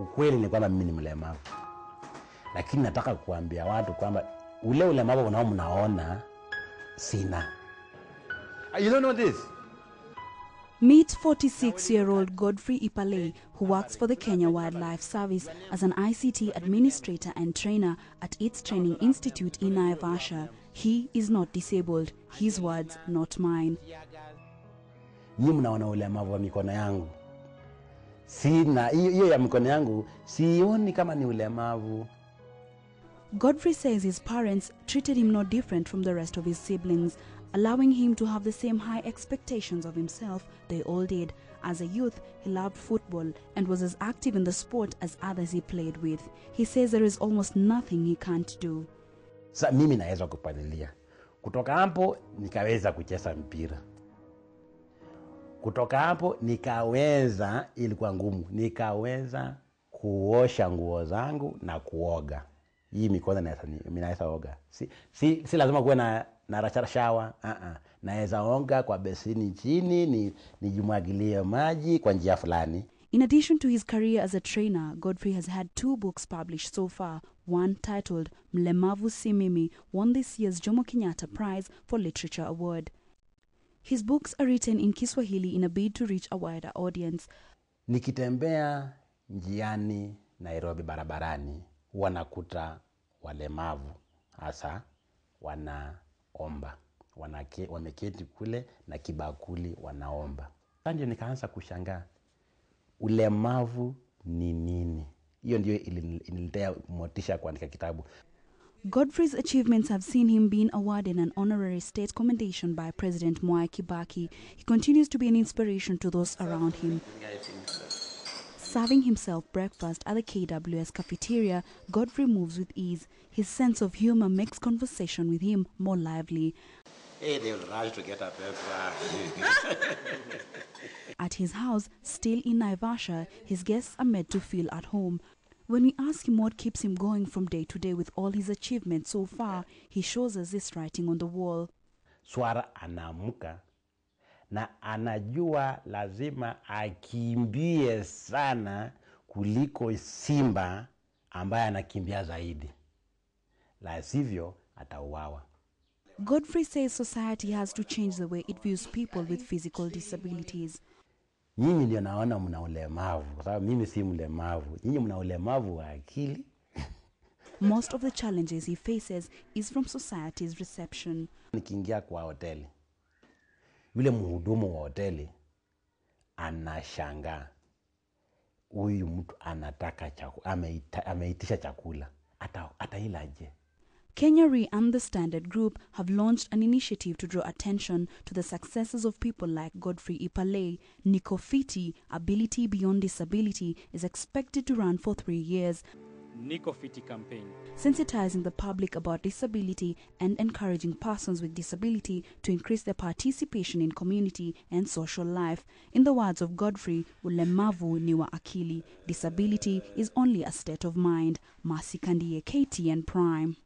Ukweli ni kwamba mimi ni mlemavu. Lakini nataka kuambia watu kwamba ule ulemavu unao mnaona sina. You don't know this? Meet 46-year-old Godfrey Ipalei, who works for the Kenya Wildlife Service as an ICT administrator and trainer at its training institute in Naivasha. He is not disabled. His words, not mine. Nyinyi mnaona ulemavu wa mikono yangu. Sina hiyo ya mikono yangu, sioni kama ni ulemavu. Godfrey says his parents treated him no different from the rest of his siblings, allowing him to have the same high expectations of himself they all did. As a youth, he loved football and was as active in the sport as others he played with. He says there is almost nothing he can't do. Sasa mimi naweza kupalilia. Kutoka hapo nikaweza kucheza mpira. Kutoka hapo nikaweza, ilikuwa ngumu, nikaweza kuosha nguo zangu na kuoga. Hii mikono naweza oga. Si lazima kuwe na shower. Naweza oga kwa besini chini, nijimwagilie maji kwa njia fulani. In addition to his career as a trainer, Godfrey has had 2 books published so far. One, titled Mlemavu Si Mimi, won this year's Jomo Kenyatta Prize for Literature Award. His books are written in Kiswahili in a bid to reach a wider audience. Nikitembea njiani Nairobi barabarani, wanakuta walemavu hasa wanaomba. Wameketi kule na kibakuli wanaomba. Ndio nikaanza kushangaa. Ulemavu ni nini? Hiyo ndio iliniletea motisha kuandika kitabu. Godfrey's achievements have seen him being awarded an honorary state commendation by President Mwai Kibaki. He continues to be an inspiration to those around him. Serving himself breakfast at the KWS cafeteria, Godfrey moves with ease. His sense of humor makes conversation with him more lively. Hey, they'll rush to get up. At his house, still in Naivasha, his guests are made to feel at home. When we ask him what keeps him going from day to day with all his achievements so far, he shows us this writing on the wall. Swara anaamka na anajua lazima akimbie sana kuliko simba ambaye anakimbia zaidi. La sivyo atauawa. Godfrey says society has to change the way it views people with physical disabilities. Nyinyi ndio naona mna ulemavu, kwa sababu mimi si mlemavu. Nyinyi mna ulemavu wa akili. Most of the challenges he faces is from society's reception. Nikiingia kwa hoteli, yule mhudumu wa hoteli anashangaa. Huyu mtu anataka chakula, ameitisha chakula. Atailaje? Kenya Re and the Standard Group have launched an initiative to draw attention to the successes of people like Godfrey Ipalei. Niko Fiti, Ability Beyond Disability, is expected to run for 3 years. Niko Fiti campaign, sensitizing the public about disability and encouraging persons with disability to increase their participation in community and social life. In the words of Godfrey, ulemavu ni wa akili. Disability is only a state of mind. Mercy Kandiye, KTN Prime.